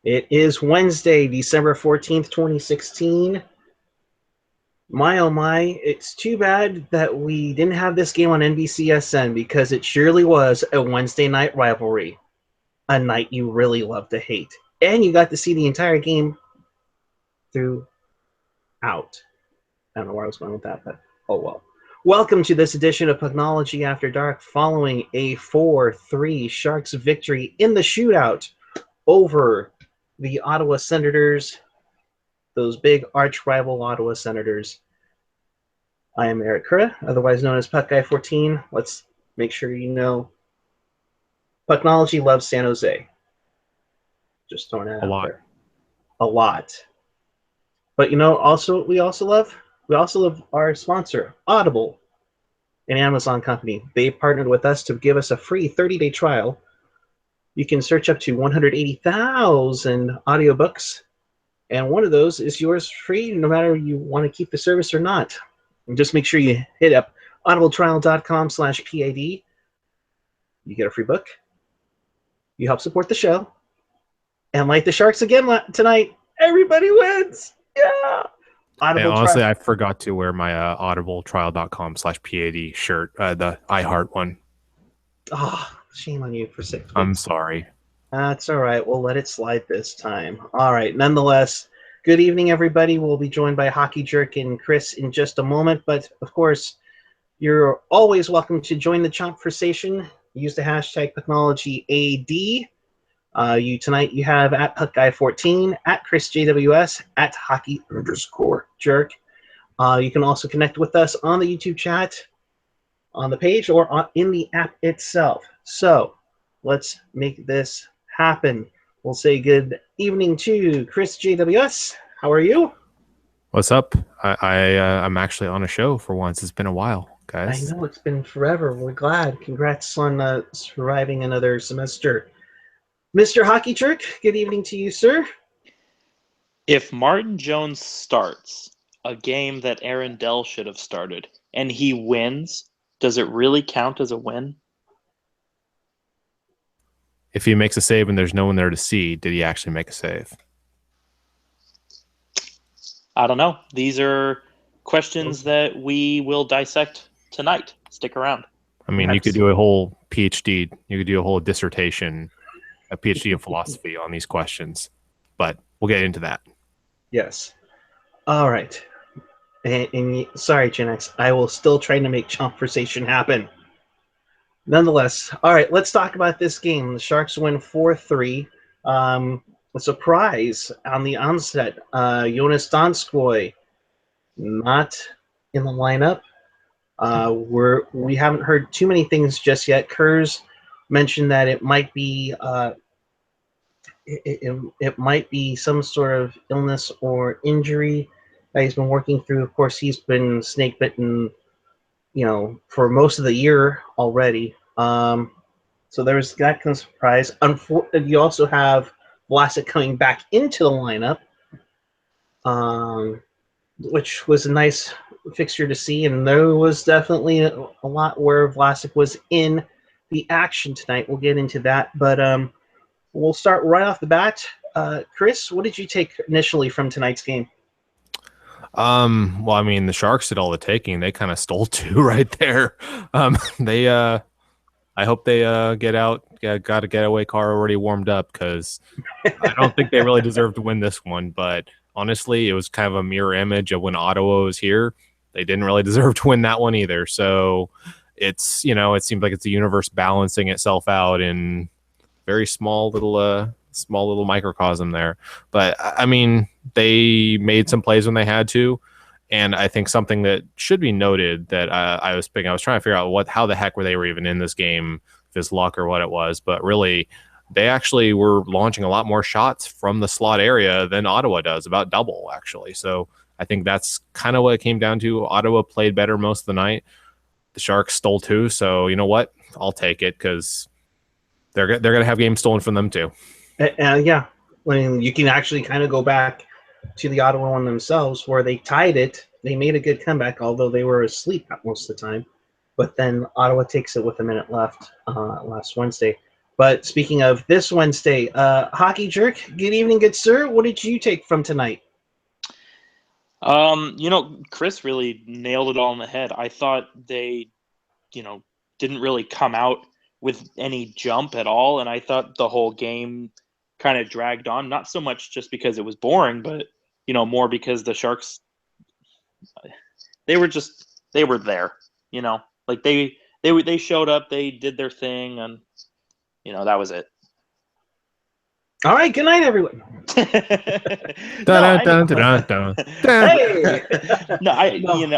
It is Wednesday, December 14th, 2016. My oh my, it's too bad that we didn't have this game on NBCSN because it surely was a Wednesday night rivalry. A night you really love to hate. And you got to see the entire game throughout. I don't know where I was going with that, but oh well. Welcome to this edition of Pucknology After Dark following a 4-3 Sharks victory in the shootout over the Ottawa Senators, those big arch-rival Ottawa Senators. I am Eric Curra, otherwise known as PuckGuy14. Let's make sure you know Pucknology loves San Jose. Just throwing that out there. A lot. But you know, we also love our sponsor, Audible, an Amazon company. They partnered with us to give us a free 30-day trial. You can search up to 180,000 audiobooks, and one of those is yours free, no matter you want to keep the service or not. And just make sure you hit up audibletrial.com/PAD. You get a free book. You help support the show. And like the Sharks again tonight, everybody wins. Yeah. Audible honestly, I forgot to wear my audibletrial.com/PAD shirt, the iHeart one. Oh, shame on you for 6 weeks. I'm sorry. That's all right. We'll let it slide this time. All right. Nonetheless, good evening, everybody. We'll be joined by Hockey Jerk and Chris in just a moment. But, of course, you're always welcome to join the conversation. Use the hashtag PucknologyAD. Tonight you have at PuckGuy14, at ChrisJWS, at Hockey_Jerk. You can also connect with us on the YouTube chat, on the page, or in the app itself. So let's make this happen. We'll say good evening to Chris JWS. How are you? What's up? I'm actually on a show for once. It's been a while, guys. I know it's been forever. We're glad. Congrats on surviving another semester. Mr. Hockey Jerk, good evening to you, sir. If Martin Jones starts a game that Aaron Dell should have started and he wins, does it really count as a win? If he makes a save and there's no one there to see, did he actually make a save? I don't know. These are questions that we will dissect tonight. Stick around. I mean, you could do a whole PhD. You could do a whole dissertation, a PhD in philosophy on these questions. But we'll get into that. Yes. All right. And sorry, Gen X, I will still try to make conversation happen. Nonetheless, all right, let's talk about this game. The Sharks win 4-3. A surprise on the onset. Jonas Donskoy not in the lineup. We haven't heard too many things just yet. Kurz mentioned that it might be it might be some sort of illness or injury that he's been working through. Of course, he's been snake bitten, for most of the year already. So there's that kind of surprise. You also have Vlasic coming back into the lineup, which was a nice fixture to see. And there was definitely a lot where Vlasic was in the action tonight. We'll get into that. But we'll start right off the bat. Chris, what did you take initially from tonight's game? Well, I mean, the Sharks did all the taking. They kind of stole two right there. I hope they got a getaway car already warmed up, because I don't think they really deserve to win this one. But honestly, it was kind of a mirror image of when Ottawa was here. They didn't really deserve to win that one either. So it's, it seems like it's the universe balancing itself out in very small little microcosm there. But I mean, they made some plays when they had to. And I think something that should be noted that I was trying to figure out how the heck they were even in this game, if it's luck or what it was. But really, they actually were launching a lot more shots from the slot area than Ottawa does, about double, actually. So I think that's kind of what it came down to. Ottawa played better most of the night. The Sharks stole two. So you know what? I'll take it, because they're going to have games stolen from them too. Yeah. I mean, you can actually kind of go back to the Ottawa one themselves, where they tied it. They made a good comeback, although they were asleep most of the time. But then Ottawa takes it with a minute left last Wednesday. But speaking of this Wednesday, Hockey Jerk, good evening, good sir. What did you take from tonight? Chris really nailed it all on the head. I thought they, didn't really come out with any jump at all, and I thought the whole game kind of dragged on. Not so much just because it was boring, but more because the Sharks they were there. Like they showed up, they did their thing, and that was it. All right, good night, everyone. Hey! No.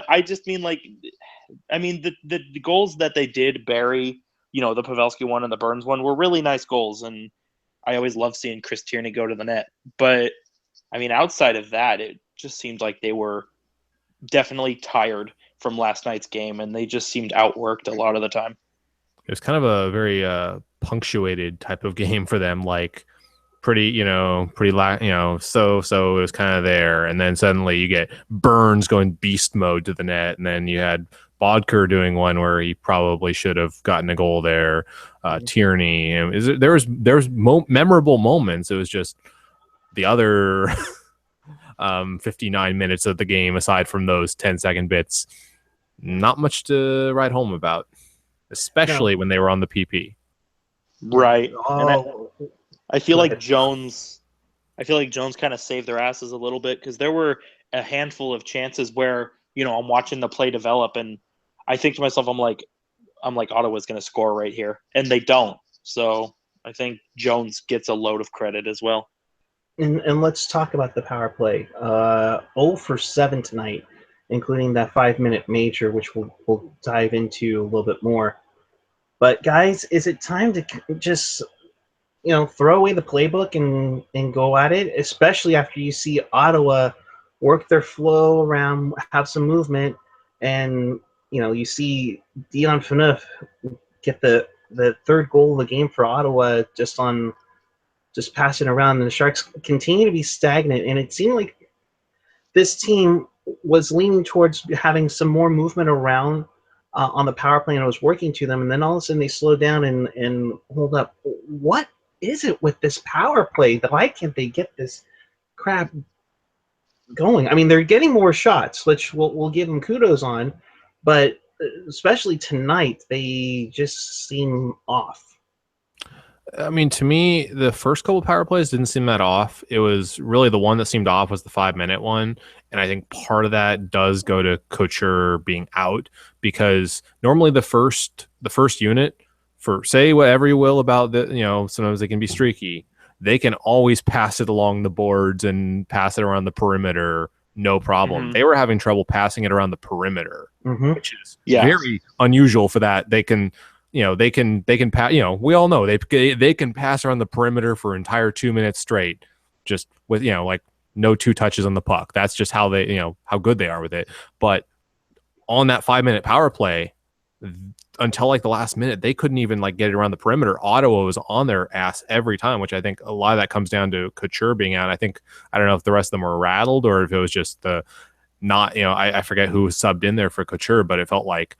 I just mean the goals that they did bury, the Pavelski one and the Burns one were really nice goals, and I always love seeing Chris Tierney go to the net. But outside of that, it just seemed like they were definitely tired from last night's game, and they just seemed outworked a lot of the time. It was kind of a very punctuated type of game for them, like pretty, so it was kind of there, and then suddenly you get Burns going beast mode to the net, and then you had Bodker doing one where he probably should have gotten a goal there. Tierney, there was memorable moments. It was just the other 59 minutes of the game, aside from those 10-second bits, not much to write home about, especially when they were on the PP. Right. Oh. And I feel like Jones kind of saved their asses a little bit, because there were a handful of chances where, I'm watching the play develop, and I think to myself, I'm like Ottawa's going to score right here, and they don't. So I think Jones gets a load of credit as well. And let's talk about the power play. 0 for 7 tonight, including that 5-minute major, which we'll dive into a little bit more. But guys, is it time to just throw away the playbook and go at it, especially after you see Ottawa work their flow around, have some movement, and you see Dion Phaneuf get the third goal of the game for Ottawa just passing around, and the Sharks continue to be stagnant, and it seemed like this team was leaning towards having some more movement around on the power play, and it was working to them, and then all of a sudden they slowed down and hold up. What is it with this power play? Why can't they get this crap going? They're getting more shots, which we'll give them kudos on, but especially tonight, they just seem off. To me, the first couple power plays didn't seem that off. It was really the one that seemed off was the 5-minute one. And I think part of that does go to Couture being out, because normally the first unit, for say whatever you will about sometimes they can be streaky. They can always pass it along the boards and pass it around the perimeter. No problem. Mm-hmm. They were having trouble passing it around the perimeter, which is very unusual for that. They can pass, we all know they can pass around the perimeter for entire 2 minutes straight, just with, like no 2 touches on the puck. That's just how they, how good they are with it. But on that 5-minute power play, until like the last minute, they couldn't even like get it around the perimeter. Ottawa was on their ass every time, which I think a lot of that comes down to Couture being out. I don't know if the rest of them were rattled or if it was just I forget who was subbed in there for Couture, but it felt like,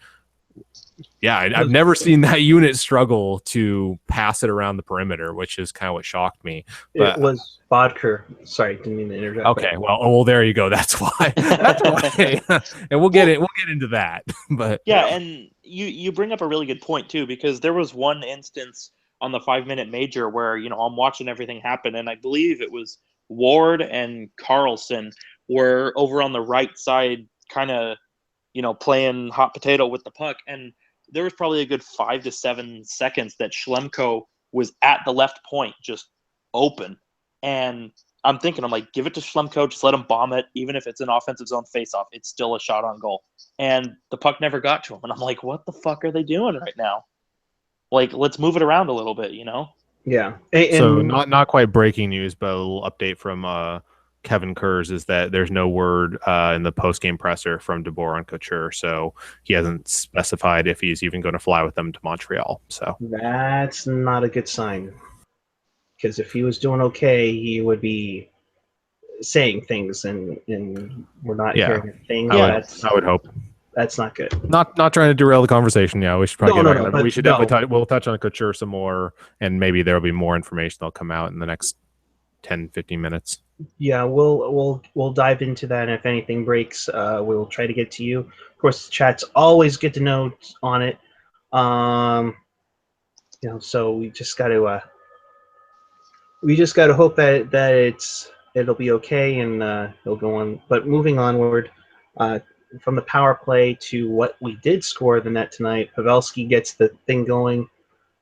I've never seen that unit struggle to pass it around the perimeter, which is kind of what shocked me. But, it was Bodker. Sorry, didn't mean to interrupt. Okay, well, there you go. That's why. That's why. And we'll get into that. But and you bring up a really good point too, because there was one instance on the 5-minute major where I'm watching everything happen, and I believe it was Ward and Carlson were over on the right side, kind of playing hot potato with the puck, and there was probably a good 5 to 7 seconds that Schlemko was at the left point, just open. And I'm like, give it to Schlemko, just let him bomb it. Even if it's an offensive zone faceoff, it's still a shot on goal. And the puck never got to him. And I'm like, what the fuck are they doing right now? Like, let's move it around a little bit, Yeah. So not quite breaking news, but a little update from Kevin Kurz is that there's no word in the post-game presser from DeBoer on Couture, so he hasn't specified if he's even going to fly with them to Montreal. So that's not a good sign, because if he was doing okay, he would be saying things, and we're not hearing things. I would hope. That's not good. Not trying to derail the conversation. Yeah, we should probably we should definitely we'll touch on Couture some more, and maybe there'll be more information that'll come out in the next 10-15 minutes. Yeah, we'll dive into that, and if anything breaks, we'll try to get to you. Of course, chat's always good to know on it. So we just got to hope that it'll be okay and it'll go on. But moving onward, from the power play to what we did score the net tonight, Pavelski gets the thing going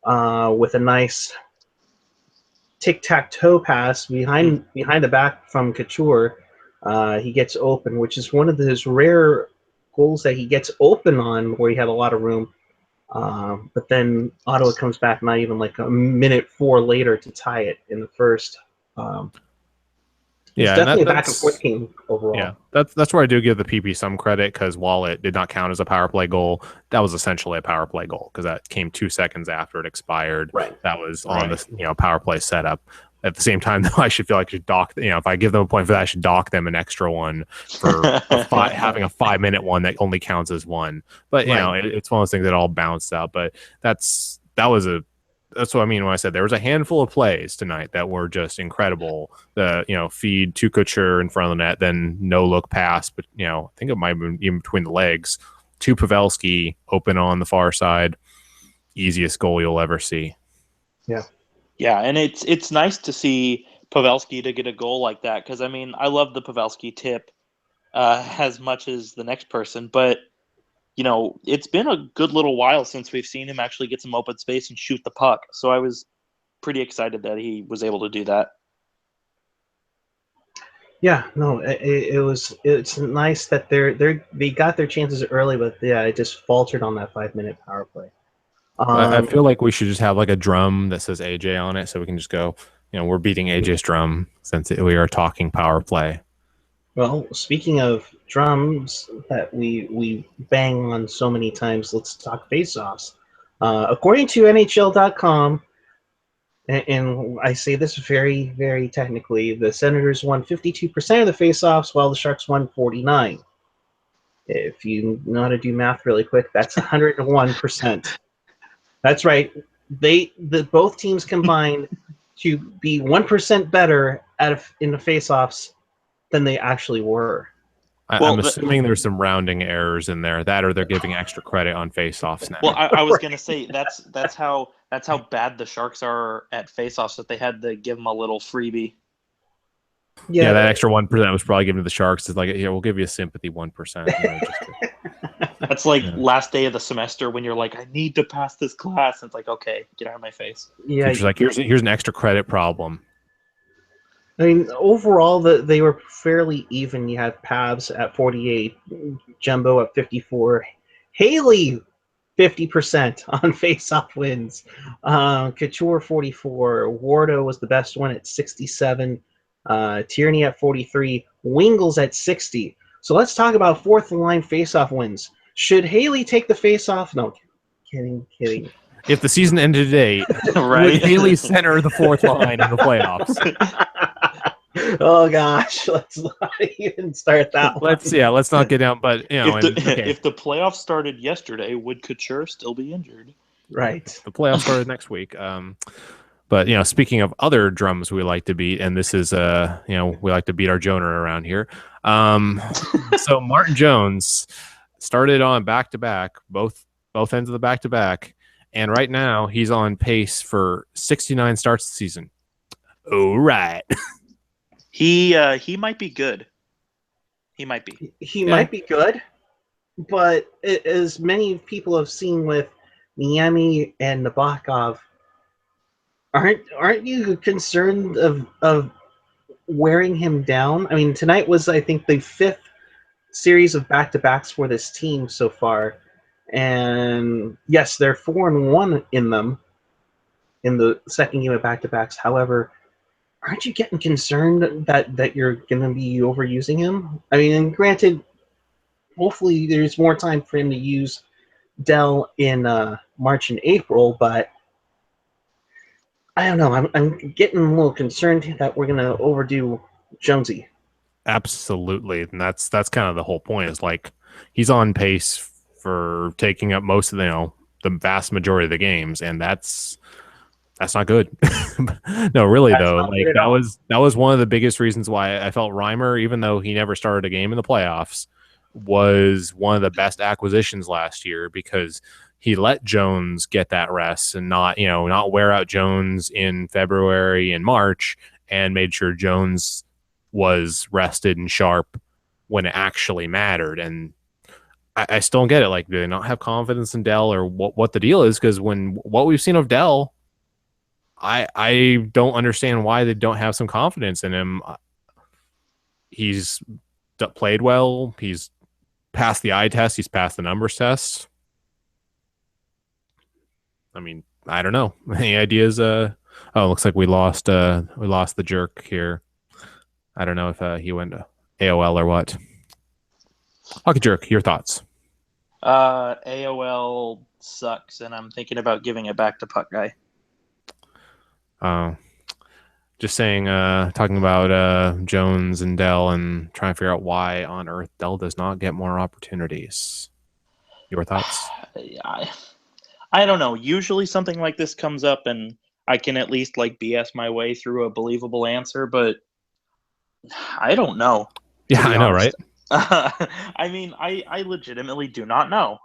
with a nice tic-tac-toe pass behind the back from Couture. He gets open, which is one of his rare goals that he gets open on where he had a lot of room. But then Ottawa comes back not even like a minute 4 later to tie it in the first. It's definitely a back and forth game overall. Yeah, that's where I do give the PP some credit, because while it did not count as a power play goal, that was essentially a power play goal because that came 2 seconds after it expired. Right. That was on the power play setup. At the same time, though, I should feel like I should dock. If I give them a point for that, I should dock them an extra one for having a 5-minute one that only counts as one. But it's one of those things that all bounced out. But that's what I mean when I said there was a handful of plays tonight that were just incredible. The feed to Couture in front of the net, then no look pass, but I think it might have been even between the legs to Pavelski, open on the far side. Easiest goal you'll ever see. Yeah. Yeah, and it's nice to see Pavelski to get a goal like that, because I love the Pavelski tip as much as the next person, but it's been a good little while since we've seen him actually get some open space and shoot the puck. So I was pretty excited that he was able to do that. Yeah, no, it's nice that they got their chances early, but it just faltered on that 5-minute power play. I feel like we should just have like a drum that says AJ on it, so we can just go, we're beating AJ's drum since we are talking power play. Well, speaking of drums that we bang on so many times, let's talk face-offs. According to NHL.com, and I say this very, very technically, the Senators won 52% of the face-offs, while the Sharks won 49%. If you know how to do math really quick, that's 101%. That's right. Both teams combined to be 1% better in the face-offs than they actually were. I'm assuming there's some rounding errors in there, that or they're giving extra credit on face-offs now. Well, I was going to say that's how bad the Sharks are at face-offs, that they had to give them a little freebie. Yeah, that extra 1% was probably given to the Sharks. It's like, here, we'll give you a sympathy 1%. That's like last day of the semester when you're like, I need to pass this class. And it's like, okay, get out of my face. Yeah, it's like, here's an extra credit problem. I mean, overall, they were fairly even. You had Pavs at 48, Jumbo at 54, Haley 50% on face-off wins, Couture 44, Wardo was the best one at 67, Tierney at 43, Wingles at 60. So let's talk about fourth-line face-off wins. Should Haley take the face-off? No, kidding. If the season ended today, would Haley center the fourth line in the playoffs? Oh gosh, let's not even start that one. Let's not get down. But if the playoffs started yesterday, would Couture still be injured? Right. The playoffs started next week. But speaking of other drums we like to beat, and this is we like to beat our Joner around here. So Martin Jones started on back-to-back, both ends of the back-to-back, and right now he's on pace for 69 starts this season. All right. He might be good. He might be. He might be good, but as many people have seen with Niemi and Nabokov, aren't you concerned of wearing him down? I mean, tonight was, I think, the 5th series of back-to-backs for this team so far, and yes, they're 4-1 in them in the second game of back-to-backs. However, aren't you getting concerned that you're going to be overusing him? I mean, and granted, hopefully there's more time for him to use Dell in March and April, but I don't know. I'm getting a little concerned that we're going to overdo Jonesy. Absolutely, and that's kind of the whole point. Is like, he's on pace for taking up most of the vast majority of the games, and that's not good. No, really That's though, not good like at all. that was one of the biggest reasons why I felt Reimer, even though he never started a game in the playoffs, was one of the best acquisitions last year because he let Jones get that rest and not wear out Jones in February and March, and made sure Jones was rested and sharp when it actually mattered. And I still don't get it. Like, do they not have confidence in Dell, or what the deal is? Because what we've seen of Dell, I don't understand why they don't have some confidence in him. He's played well. He's passed the eye test. He's passed the numbers test. I mean, I don't know. Any ideas? Looks like we lost the jerk here. I don't know if he went to AOL or what. Hockey Jerk, your thoughts? AOL sucks, and I'm thinking about giving it back to Puck Guy. Just saying, talking about Jones and Dell and trying to figure out why on earth Dell does not get more opportunities. Your thoughts? I don't know. Usually something like this comes up, and I can at least like BS my way through a believable answer, but I don't know. Yeah, I know, right? I mean, I legitimately do not know.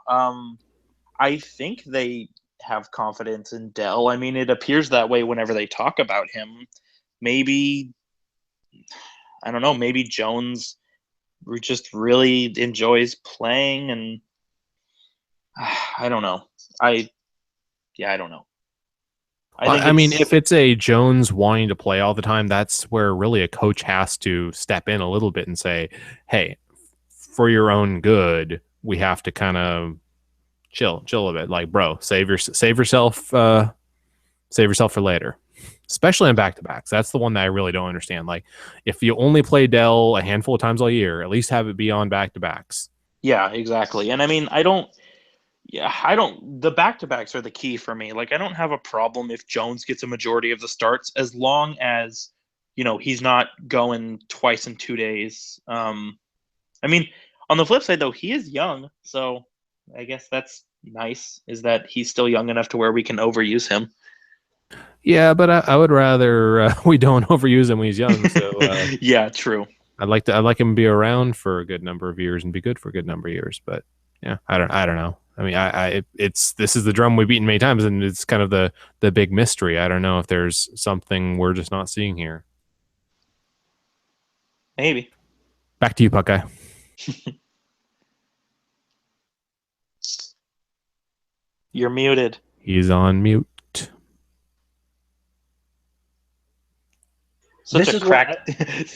I think they have confidence in Dell. I mean, it appears that way whenever they talk about him. Maybe, I don't know, maybe Jones just really enjoys playing, and I don't know. I don't know. I mean, if it's a Jones wanting to play all the time, that's where really a coach has to step in a little bit and say, hey, for your own good, we have to kind of chill a bit. Like, bro, save yourself for later, especially on back-to-backs. That's the one that I really don't understand. Like, if you only play Dell a handful of times all year, at least have it be on back-to-backs. Yeah, exactly. And I mean, the back-to-backs are the key for me. Like, I don't have a problem if Jones gets a majority of the starts, as long as, he's not going twice in 2 days. I mean, on the flip side, though, he is young, so I guess that's nice, is that he's still young enough to where we can overuse him. Yeah, but I would rather we don't overuse him when he's young. So yeah, true. I'd like him to be around for a good number of years and be good for a good number of years. But yeah, I don't know. I mean, this is the drum we've beaten many times, and it's kind of the big mystery. I don't know if there's something we're just not seeing here. Maybe. Back to you, Puck Guy. You're muted. He's on mute. Such a crack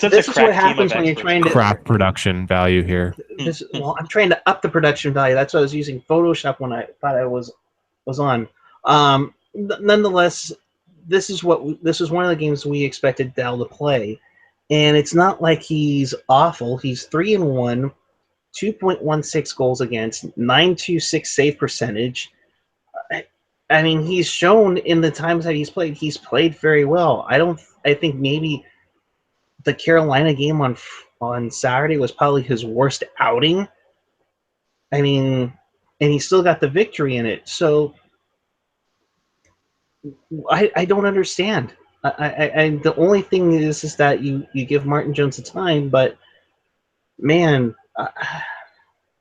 what happens when you're trying to crack production value here. I'm trying to up the production value. That's why I was using Photoshop when I thought I was on. Nonetheless, this is one of the games we expected Dell to play, and it's not like he's awful. He's 3-1, 2.16 goals against, .926 save percentage. I mean, he's shown in the times that he's played very well. I think maybe the Carolina game on Saturday was probably his worst outing. I mean, and he still got the victory in it. So I don't understand. I the only thing is that you give Martin Jones the time, but man,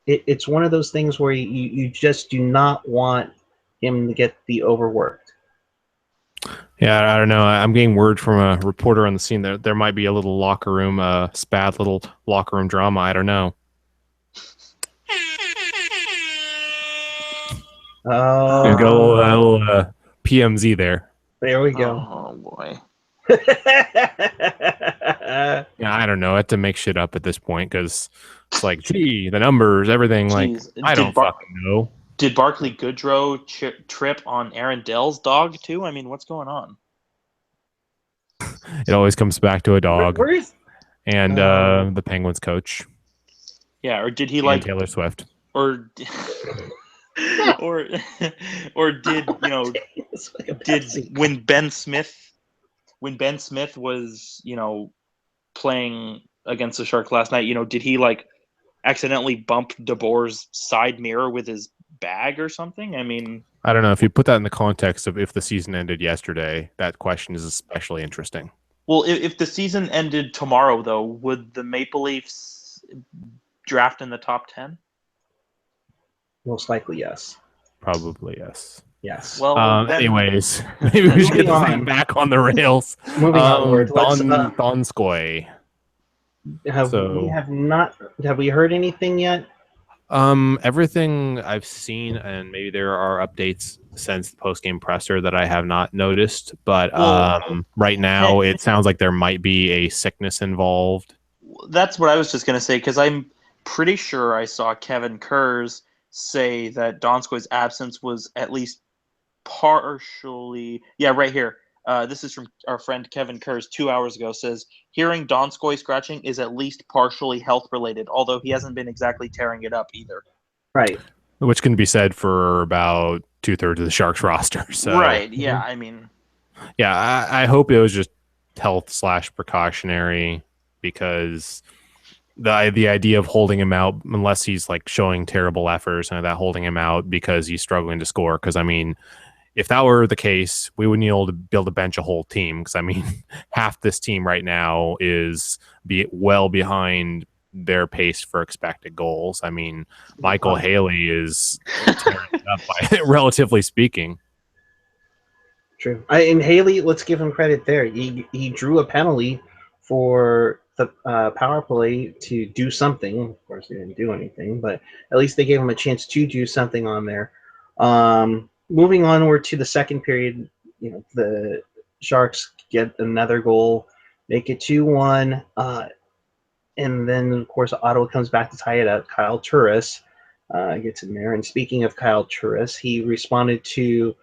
it's one of those things where you just do not want him to get the overworked. Yeah, I don't know. I'm getting word from a reporter on the scene that there might be a little locker room drama. I don't know. Oh, got a little PMZ there. There we go. Oh boy. Yeah, I don't know. I have to make shit up at this point because it's like, gee, the numbers, everything. Jeez. Like, I don't fucking know. Did Barclay Goodrow trip on Aaron Dell's dog too? I mean, what's going on? It always comes back to a dog and the Penguins coach. Yeah, or did he and Taylor Swift? Or or did when Ben Smith was playing against the Sharks last night, did he accidentally bump DeBoer's side mirror with his bag or something? I mean, I don't know. If you put that in the context of if the season ended yesterday, that question is especially interesting. well, if the season ended tomorrow, though, would the Maple Leafs draft in the top 10? Most likely, yes. Probably, yes. Yes. Well, then, Anyways, maybe we should get this Moving thing on. back on the rails. Moving onward, let's. Donskoy. Have we heard anything yet? Everything I've seen, and maybe there are updates since the post-game presser that I have not noticed, but right now it sounds like there might be a sickness involved. That's what I was just going to say, because I'm pretty sure I saw Kevin Kurz say that Donskoy's absence was at least partially. Yeah, right here. This is from our friend Kevin Kurz 2 hours ago. Says hearing Donskoy scratching is at least partially health related, although he hasn't been exactly tearing it up either. Right. Which can be said for about 2/3 of the Sharks roster. So right. Yeah. I mean. Yeah, I hope it was just health / precautionary, because the idea of holding him out, unless he's like showing terrible efforts and that, holding him out because he's struggling to score. Because I mean, if that were the case, we wouldn't be able to bench a whole team. Because I mean, half this team right now is well behind their pace for expected goals. I mean, Michael Haley is tearing it up by, relatively speaking. True. And Haley, let's give him credit there. He drew a penalty for the power play to do something. Of course, he didn't do anything, but at least they gave him a chance to do something on there. Moving onward to the second period, the Sharks get another goal, make it 2-1, and then of course Ottawa comes back to tie it up. Kyle Turris gets in there, and speaking of Kyle Turris, he responded to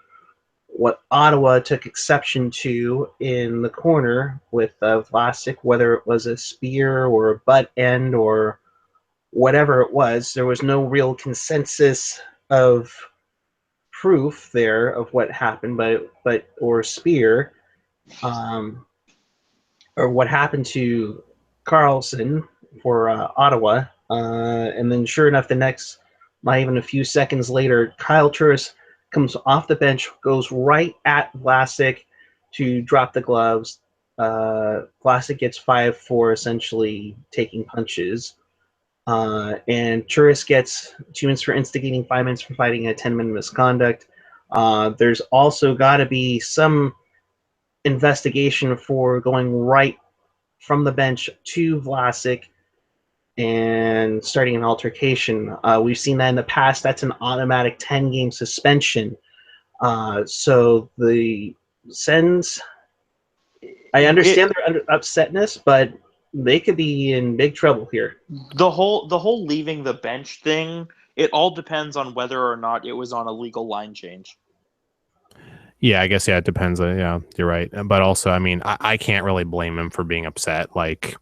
what Ottawa took exception to in the corner with Vlasic, whether it was a spear or a butt end or whatever it was. There was no real consensus of proof there of what happened, but or spear, or what happened to Carlson for Ottawa, and then sure enough, not even a few seconds later, Kyle Turris comes off the bench, goes right at Vlasic to drop the gloves. Vlasic gets 5 for essentially taking punches. And Turris gets 2 minutes for instigating, 5 minutes for fighting, a 10-minute misconduct. There's also got to be some investigation for going right from the bench to Vlasic and starting an altercation. We've seen that in the past. That's an automatic 10-game suspension. So the Sens, I understand their upsetness, but they could be in big trouble here. The whole leaving the bench thing, it all depends on whether or not it was on a legal line change. Yeah, I guess, it depends. Yeah, you're right. But also, I mean, I can't really blame him for being upset. Like,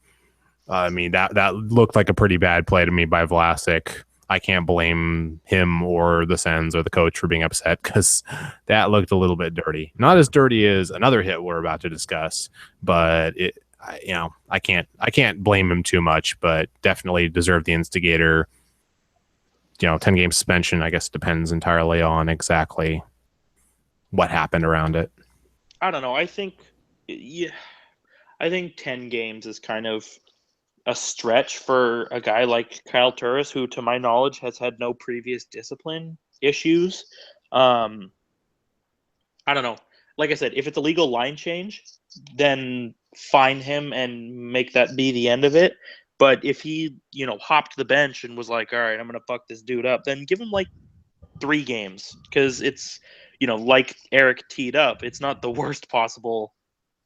I mean, that looked like a pretty bad play to me by Vlasic. I can't blame him or the Sens or the coach for being upset, because that looked a little bit dirty. Not as dirty as another hit we're about to discuss, but I can't blame him too much, but definitely deserved the instigator. 10-game suspension, I guess, depends entirely on exactly what happened around it. I don't know. I think 10 games is kind of a stretch for a guy like Kyle Turris, who, to my knowledge, has had no previous discipline issues. I don't know. Like I said, if it's a legal line change, then fine him and make that be the end of it. But if he, hopped the bench and was like, all right, I'm going to fuck this dude up, then give him like 3 games, because it's, like Eric teed up, it's not the worst possible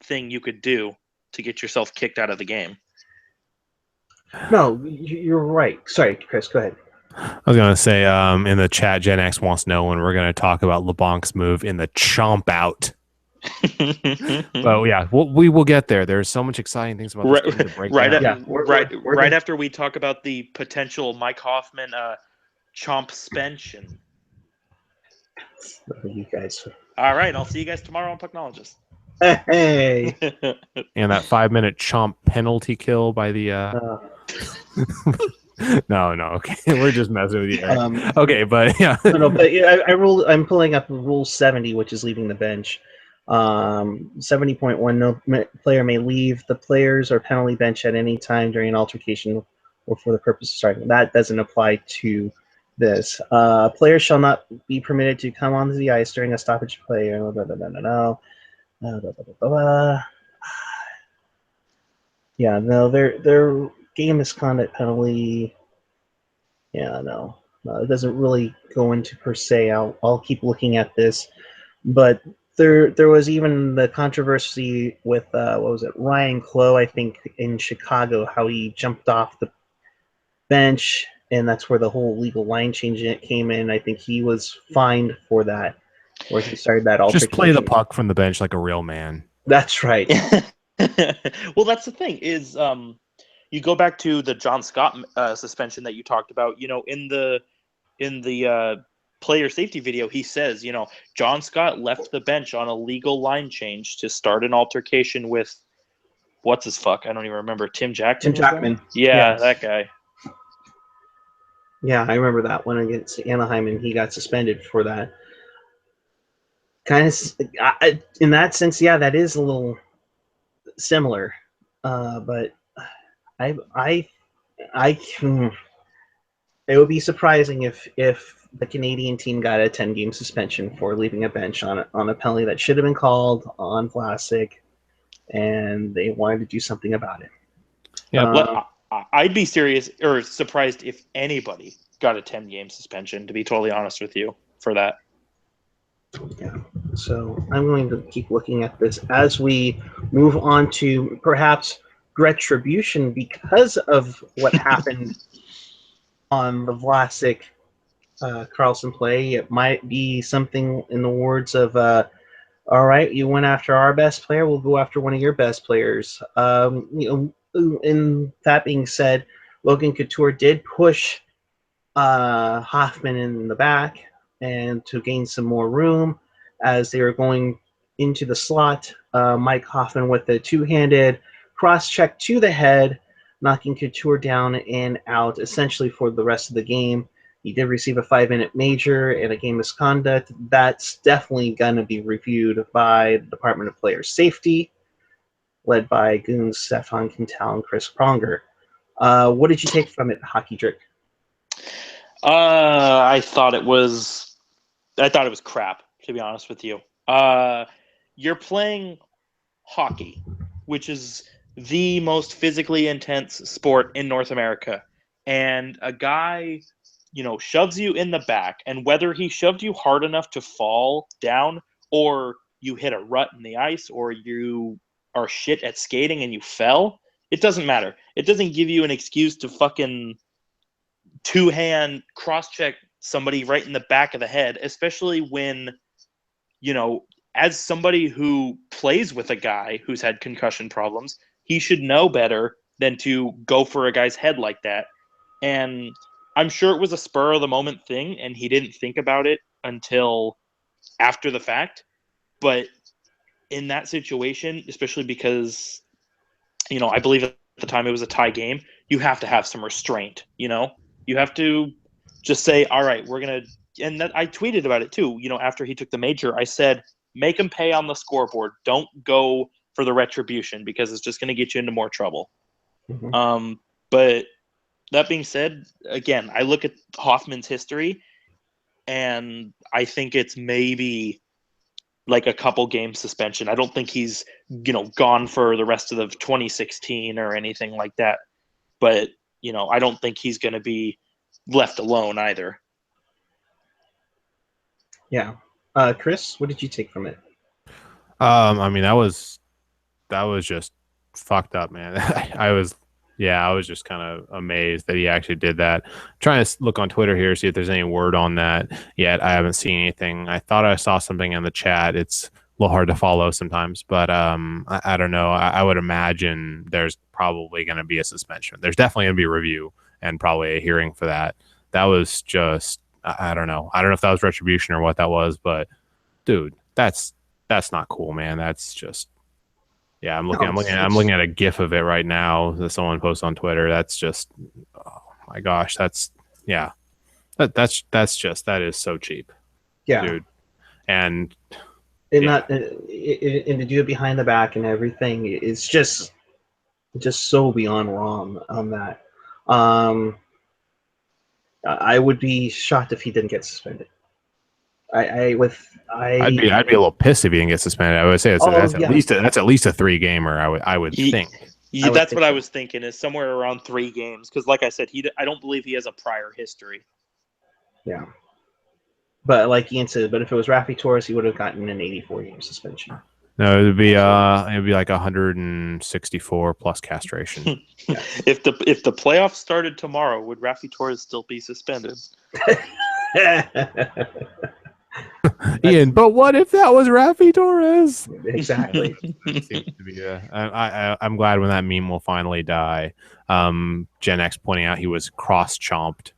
thing you could do to get yourself kicked out of the game. No, you're right. Sorry, Chris, go ahead. I was going to say, in the chat, Gen X wants to know when we're going to talk about LeBlanc's move in the chomp out. But yeah, we will get there. There's so much exciting things about this game to break down. Right after we talk about the potential Mike Hoffman chomp suspension. You guys. All right, I'll see you guys tomorrow on Pucknologist. Hey. And that 5-minute chomp penalty kill by the No, okay. We're just messing with you, Eric. Um, Okay, but yeah. no, but yeah, I'm pulling up Rule 70, which is leaving the bench. 70.1, no player may leave the players or penalty bench at any time during an altercation or for the purpose of starting. That doesn't apply to this. Players shall not be permitted to come onto the ice during a stoppage play. Yeah, no, their game misconduct penalty. Yeah, no, it doesn't really go into per se. I'll keep looking at this, but there was even the controversy with what was it, Ryan Clough, I think, in Chicago, how he jumped off the bench, and that's where the whole legal line change came in. I think he was fined for that, where he started that Just play the altercation. puck from the bench like a real man. That's right. Well, that's the thing is, you go back to the John Scott suspension that you talked about. In the player safety video, he says, John Scott left the bench on a legal line change to start an altercation with what's his fuck? I don't even remember. Tim Jackman. Tim Jackman. Yeah, Yes. that guy. Yeah, I remember that one against Anaheim, and he got suspended for that. Kind of, in that sense, yeah, that is a little similar. But I can. It would be surprising if the Canadian team got a 10-game suspension for leaving a bench on a penalty that should have been called on Vlasic, and they wanted to do something about it. Yeah, I'd be serious or surprised if anybody got a 10-game suspension, to be totally honest with you, for that. Yeah. So I'm going to keep looking at this as we move on to perhaps retribution because of what happened on the Vlasic Carlson play. It might be something in the words of, all right, you went after our best player, we'll go after one of your best players. In that being said, Logan Couture did push Hoffman in the back and to gain some more room as they were going into the slot. Mike Hoffman with the two-handed cross check to the head, knocking Couture down and out essentially for the rest of the game. He did receive a 5-minute major and a game misconduct. That's definitely going to be reviewed by the Department of Player Safety, led by goons Stefan Quintal and Chris Pronger. What did you take from it, Hockey Drick? I thought it was crap, to be honest with you. You're playing hockey, which is the most physically intense sport in North America, and a guy, shoves you in the back, and whether he shoved you hard enough to fall down, or you hit a rut in the ice, or you are shit at skating and you fell, it doesn't matter. It doesn't give you an excuse to fucking two-hand cross-check somebody right in the back of the head, especially when, as somebody who plays with a guy who's had concussion problems, he should know better than to go for a guy's head like that. And I'm sure it was a spur of the moment thing, and he didn't think about it until after the fact. But in that situation, especially because, I believe at the time it was a tie game, you have to have some restraint, You have to just say, all right, we're going to, and that I tweeted about it too, after he took the major, I said, make him pay on the scoreboard. Don't go for the retribution because it's just going to get you into more trouble. Mm-hmm. But that being said, again, I look at Hoffman's history and I think it's maybe like a couple game suspension. I don't think he's, gone for the rest of the 2016 or anything like that. But, I don't think he's going to be left alone either. Yeah. Chris, what did you take from it? I mean, that was just fucked up, man. I was just kind of amazed that he actually did that. I'm trying to look on Twitter here, see if there's any word on that yet. I haven't seen anything. I thought I saw something in the chat. It's a little hard to follow sometimes, but I don't know. I would imagine there's probably going to be a suspension. There's definitely going to be a review and probably a hearing for that. That was just, I don't know. I don't know if that was retribution or what that was, but dude, that's not cool, man. That's just, I'm looking at a GIF of it right now that someone posted on Twitter. That's just, oh my gosh, that is so cheap, Yeah. dude. And not and to do it behind the back and everything, it's just so beyond wrong on that. I would be shocked if he didn't get suspended. I'd be a little pissed if he didn't get suspended. I would say that's at least a 3-gamer. I would think. That's what I was thinking, is somewhere around 3 games, because like I said, I don't believe he has a prior history. Yeah. But like Ian said, if it was Raffi Torres, he would have gotten an 84-game suspension. No, it'd be like 164 plus castration. Yeah. If the playoffs started tomorrow, would Raffi Torres still be suspended? Ian, but what if that was Raffi Torres? Exactly. Seems to be I'm glad when that meme will finally die. Gen X pointing out he was cross chomped.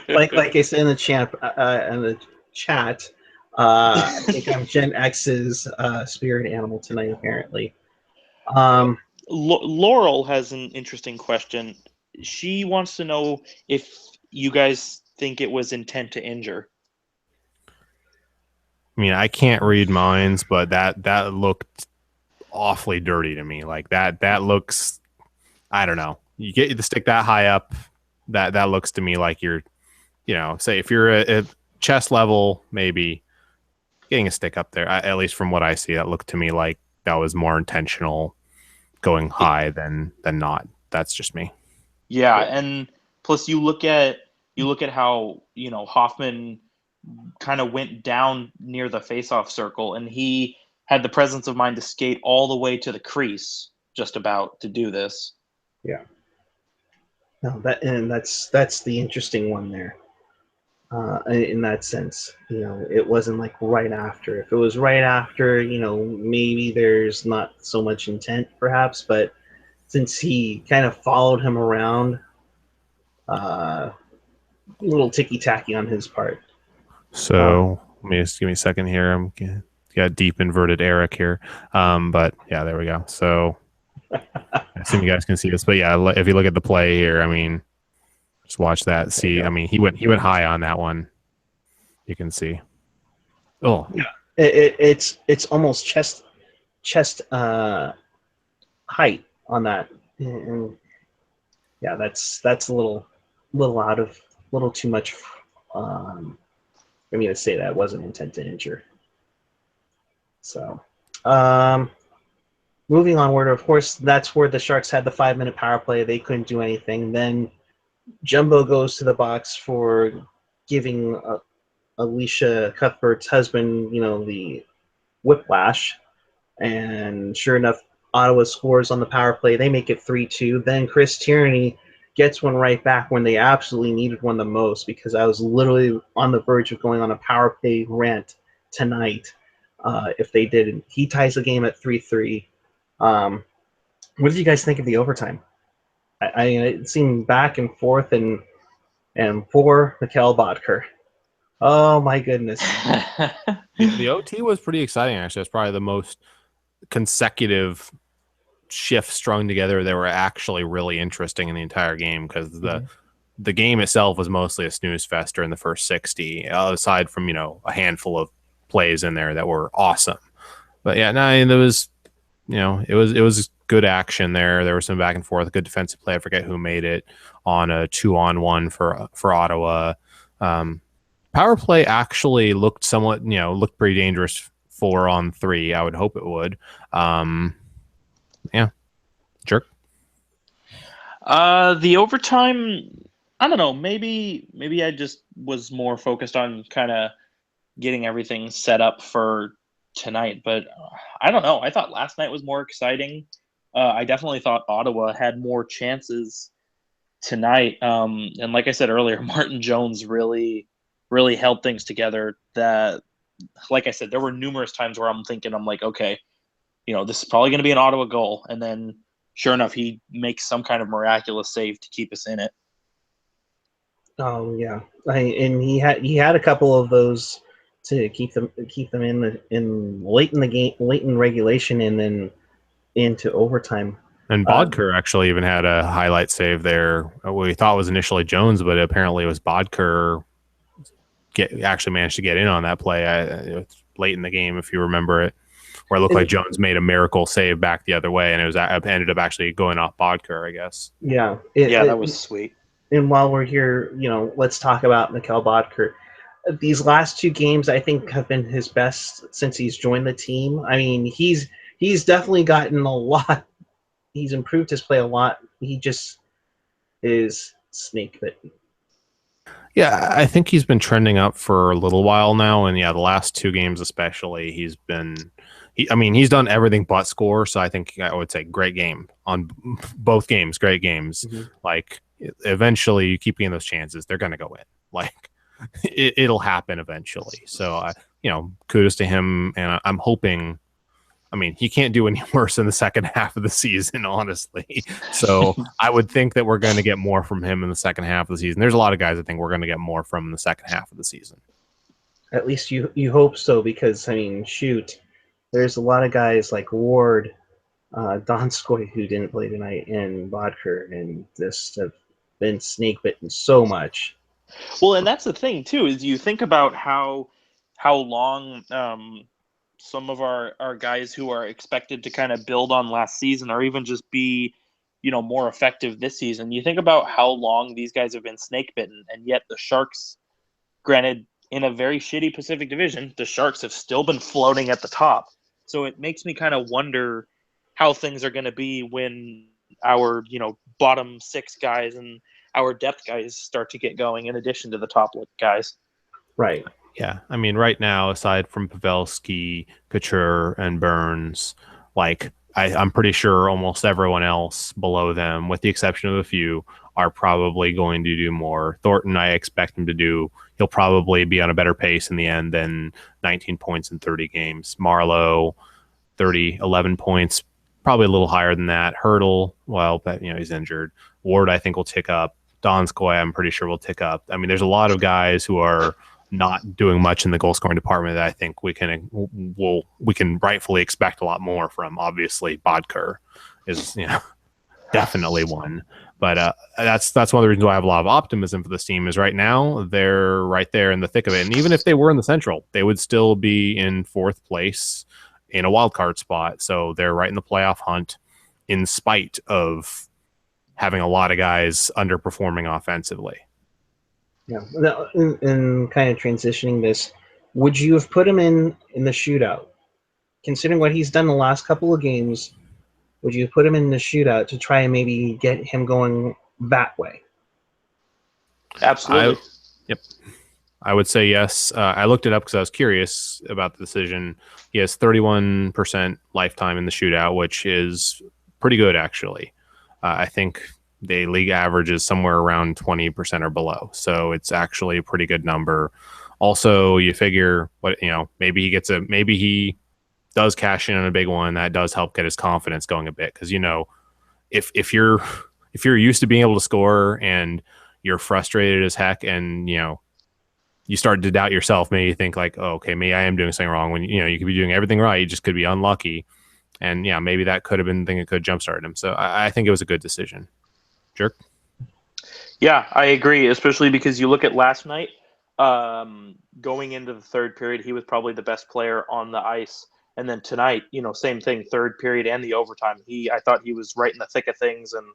like I said in the chat, I think I'm Gen X's spirit animal tonight, apparently. Laurel has an interesting question. She wants to know if you guys think it was intent to injure. I mean, I can't read minds, but that looked awfully dirty to me. Like that looks, I don't know. You get the stick that high up, that looks to me like you're, say if you're at chest level, maybe getting a stick up there. At least from what I see, that looked to me like that was more intentional, going high than not. That's just me. Yeah, and plus you look at how Hoffman kind of went down near the face-off circle, and he had the presence of mind to skate all the way to the crease, just about, to do this. Yeah. No, that's the interesting one there. In that sense, it wasn't like right after. If it was right after, maybe there's not so much intent, perhaps. But since he kind of followed him around, a little ticky-tacky on his part. So let me just give me a second here. I'm got deep inverted Eric here, but yeah, there we go. So I assume you guys can see this, but yeah, if you look at the play here, I mean, just watch that. See, I mean, he went high on that one. You can see. Oh, yeah, it's almost chest height on that, and yeah, that's a little too much. I mean, to say that wasn't intent to injure. So, moving onward, of course, that's where the Sharks had the 5-minute power play. They couldn't do anything. Then Jumbo goes to the box for giving Alicia Cuthbert's husband, the whiplash. And sure enough, Ottawa scores on the power play. They make it 3-2. Then Chris Tierney gets one right back when they absolutely needed one the most, because I was literally on the verge of going on a power play rant tonight if they didn't. He ties the game at 3-3. What did you guys think of the overtime? It seemed back and forth, and poor Mikhail Bodker. Oh my goodness. The OT was pretty exciting, actually. It's probably the most consecutive shifts strung together that were actually really interesting in the entire game, because the game itself was mostly a snooze fest during the first 60, aside from a handful of plays in there that were awesome. But yeah, there was it was good action there. There was some back and forth, good defensive play. I forget who made it on a 2-on-1 for Ottawa. Power play actually looked somewhat looked pretty dangerous 4-on-3. I would hope it would. Yeah. Jerk. The overtime, I don't know. Maybe I just was more focused on kind of getting everything set up for tonight. But I don't know. I thought last night was more exciting. I definitely thought Ottawa had more chances tonight. And like I said earlier, Martin Jones really held things together. That, like I said, there were numerous times where I'm like, okay, this is probably going to be an Ottawa goal. And then sure enough, he makes some kind of miraculous save to keep us in it. Oh yeah, and he had a couple of those to keep them in late in the game, late in regulation, and then into overtime. And Bodker actually even had a highlight save there. We thought was initially Jones, but apparently it was Bodker actually managed to get in on that play. It was late in the game, if you remember it, where it looked like Jones made a miracle save back the other way, and it ended up actually going off Bodker, I guess. Yeah. That was sweet. And while we're here, let's talk about Mikkel Bodker. These last 2 games, I think, have been his best since he's joined the team. I mean, he's definitely gotten a lot. He's improved his play a lot. He just is snake bitten. Yeah, I think he's been trending up for a little while now, and the last 2 games especially, he's done everything but score. So I think I would say great game on both games, great games. Mm-hmm. Like eventually, you keep getting those chances, they're going to go in. Like it'll happen eventually. So kudos to him, and I'm hoping. I mean, he can't do any worse in the second half of the season, honestly. So I would think that we're going to get more from him in the second half of the season. There's a lot of guys I think we're going to get more from in the second half of the season. At least you hope so, because, I mean, shoot, there's a lot of guys like Ward, Donskoy, who didn't play tonight, and Bodker, and just have been snake bitten so much. Well, and that's the thing, too, is you think about how long some of our guys who are expected to kind of build on last season or even just be, more effective this season. You think about how long these guys have been snake bitten, and yet the Sharks, granted, in a very shitty Pacific Division, the Sharks have still been floating at the top. So it makes me kind of wonder how things are going to be when our, bottom 6 guys and our depth guys start to get going in addition to the top guys. Right. Yeah, I mean, right now, aside from Pavelski, Couture, and Burns, like I'm pretty sure almost everyone else below them, with the exception of a few, are probably going to do more. Thornton, I expect him to do. He'll probably be on a better pace in the end than 19 points in 30 games. Marlowe, 11 points, probably a little higher than that. Hurdle, well, but he's injured. Ward, I think, will tick up. Donskoy, I'm pretty sure will tick up. I mean, there's a lot of guys who are not doing much in the goal scoring department that I think we can rightfully expect a lot more from. Obviously, Bodker is definitely one, but that's one of the reasons why I have a lot of optimism for this team. Is right now they're right there in the thick of it, and even if they were in the Central, they would still be in 4th place in a wild card spot. So they're right in the playoff hunt, in spite of having a lot of guys underperforming offensively. Yeah, and kind of transitioning this, would you have put him in the shootout? Considering what he's done the last couple of games, would you put him in the shootout to try and maybe get him going that way? Absolutely. Yep. I would say yes. I looked it up because I was curious about the decision. He has 31% lifetime in the shootout, which is pretty good, actually. I think the league average is somewhere around 20% or below. So it's actually a pretty good number. Also, you figure maybe he does cash in on a big one. That does help get his confidence going a bit. Because, if you're used to being able to score and you're frustrated as heck, and, you start to doubt yourself, maybe you think like, oh, okay, maybe I am doing something wrong, when, you could be doing everything right. You just could be unlucky. And maybe that could have been the thing that could jumpstart him. So I think it was a good decision. Jerk. Yeah, I agree, especially because you look at last night, going into the third period, he was probably the best player on the ice. And then tonight, same thing, third period and the overtime. I thought he was right in the thick of things. And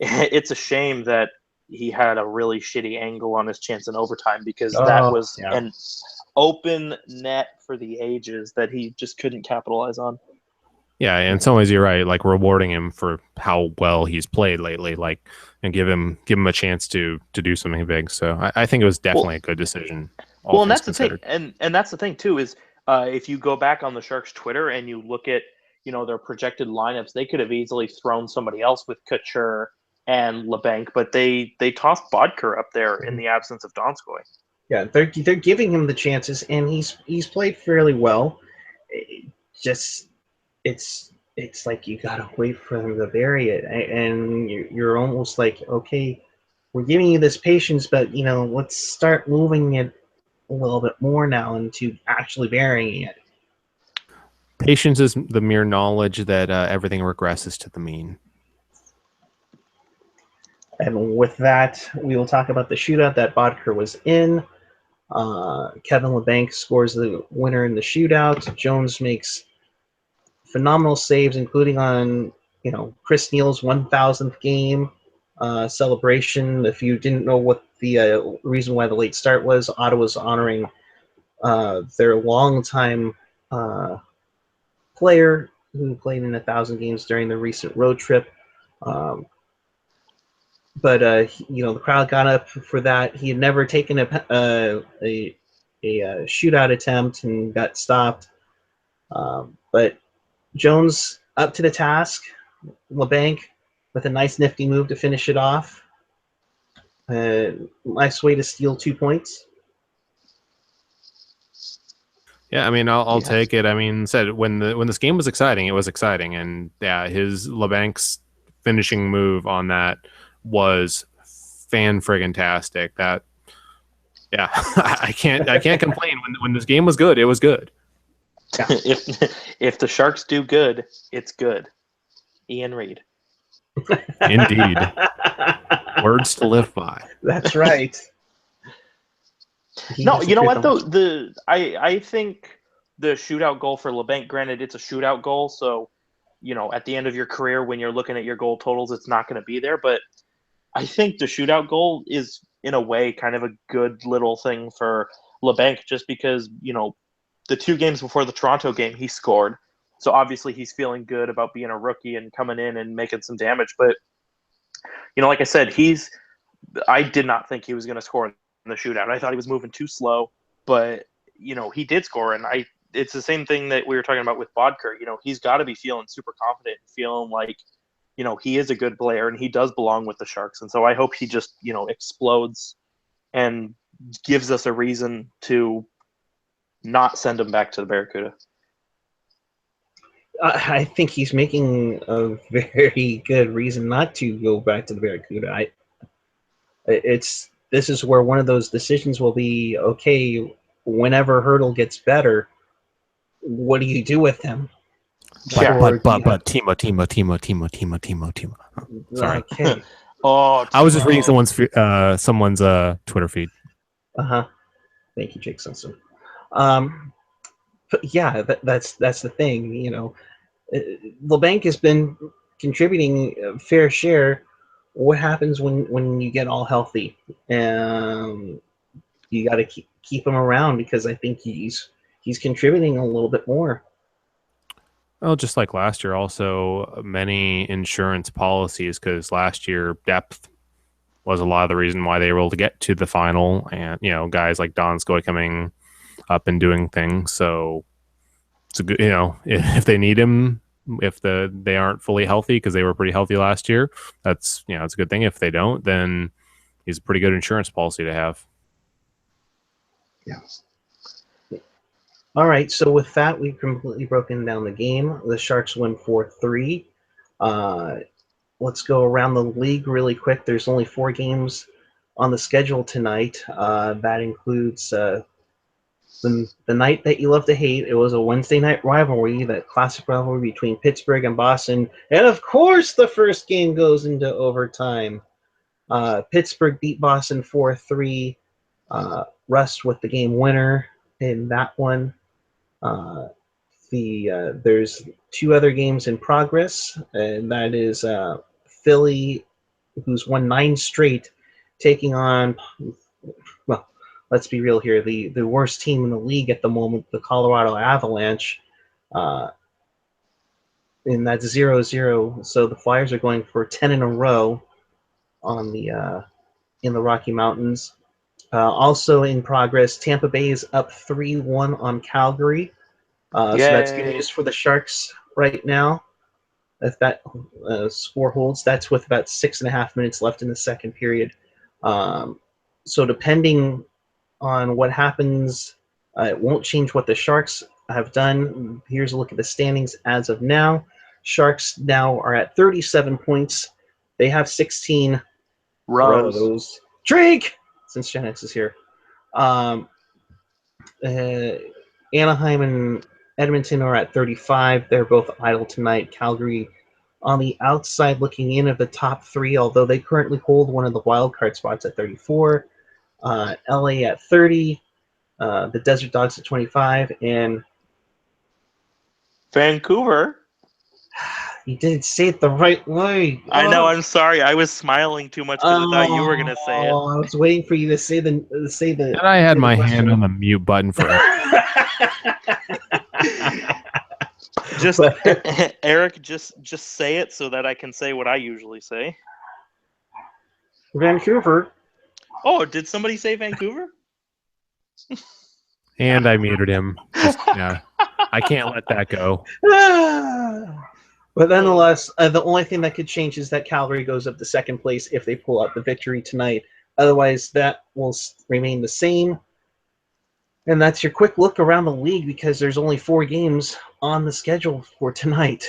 it's a shame that he had a really shitty angle on his chance in overtime, because that was an open net for the ages that he just couldn't capitalize on. Yeah, in some ways you're right. Like rewarding him for how well he's played lately, and give him a chance to do something big. So I think it was definitely a good decision. Well, and that's the thing, and that's the thing too, is if you go back on the Sharks Twitter and you look at their projected lineups, they could have easily thrown somebody else with Couture and LeBanc, but they tossed Bodker up there in the absence of Donskoy. Yeah, they're giving him the chances, and he's played fairly well. It's like you gotta wait for them to bury it, and you're almost like, okay, we're giving you this patience, but let's start moving it a little bit more now into actually burying it. Patience is the mere knowledge that everything regresses to the mean. And with that, we will talk about the shootout that Bodker was in. Kevin LeBanc scores the winner in the shootout. Jones makes phenomenal saves, including on Chris Neal's 1,000th game celebration. If you didn't know what the reason why the late start was, Ottawa's honoring their longtime player who played in 1,000 games during the recent road trip. But the crowd got up for that. He had never taken a shootout attempt and got stopped. But Jones up to the task. LeBanc with a nice nifty move to finish it off. Nice way to steal 2 points. Yeah, I mean, I'll take it. I mean, when this game was exciting, it was exciting, and yeah, his LeBanc's finishing move on that was fan-friggin-tastic. That, yeah, I can't complain. When this game was good, it was good. Yeah. If the Sharks do good, it's good. Ian Reed. Indeed. Words to live by. That's right. No, you know what though? I think the shootout goal for LeBanc, granted it's a shootout goal, so at the end of your career when you're looking at your goal totals, it's not going to be there. But I think the shootout goal is in a way kind of a good little thing for LeBanc, just because the 2 games before the Toronto game he scored, so obviously he's feeling good about being a rookie and coming in and making some damage. But like I said, I did not think he was going to score in the shootout. I thought he was moving too slow, but he did score, and it's the same thing that we were talking about with Bodker. He's got to be feeling super confident, feeling like he is a good player and he does belong with the Sharks. And so I hope he just explodes and gives us a reason to not send him back to the Barracuda. I think he's making a very good reason not to go back to the Barracuda. This is where one of those decisions will be, okay, whenever Hurdle gets better, what do you do with him? But Timo. Sorry. Okay. Oh, I was just reading someone's Twitter feed. Thank you, Jake Simpson. But yeah, that's the thing. LeBanc has been contributing a fair share. What happens when you get all healthy? You got to keep him around, because I think he's contributing a little bit more. Well, just like last year, also many insurance policies, because last year depth was a lot of the reason why they were able to get to the final, and guys like Donskoy coming up and doing things. So it's a good, if they need him, if they aren't fully healthy, because they were pretty healthy last year, that's it's a good thing. If they don't, then he's a pretty good insurance policy to have. Yeah. All right, so with that, we've completely broken down the game. The Sharks win 4-3. Let's go around the league really quick. There's only 4 games on the schedule tonight. That includes the night that you love to hate. It was a Wednesday night rivalry, that classic rivalry between Pittsburgh and Boston. And of course, the first game goes into overtime. Pittsburgh beat Boston 4-3. Rust with the game winner in that one. There's 2 other games in progress, and that is Philly, who's won 9 straight, taking on, well, let's be real here, the worst team in the league at the moment, the Colorado Avalanche. And that's 0-0. So the Flyers are going for 10 in a row on in the Rocky Mountains. Also in progress, Tampa Bay is up 3-1 on Calgary. So that's good news for the Sharks right now. If that score holds, that's with about 6.5 minutes left in the second period. So depending on what happens, it won't change what the Sharks have done. Here's a look at the standings as of now. Sharks now are at 37 points. They have 16 rows. Drink! Since Gen X is here. Anaheim and Edmonton are at 35. They're both idle tonight. Calgary on the outside looking in of the top three, although they currently hold one of the wild card spots at 34. LA at 30. The Desert Dogs at 25. And Vancouver. you didn't say it the right way. I know. I'm sorry. I was smiling too much because I thought you were gonna say it. I was waiting for you to say the. And I had my hand on the mute button for Just Eric, just say it so that I can say what I usually say. Vancouver. Oh, did somebody say Vancouver? And I muted him. Yeah, I can't let that go. But nonetheless, the only thing that could change is that Calgary goes up to second place if they pull out the victory tonight. Otherwise, that will remain the same. And that's your quick look around the league because there's only 4 games on the schedule for tonight.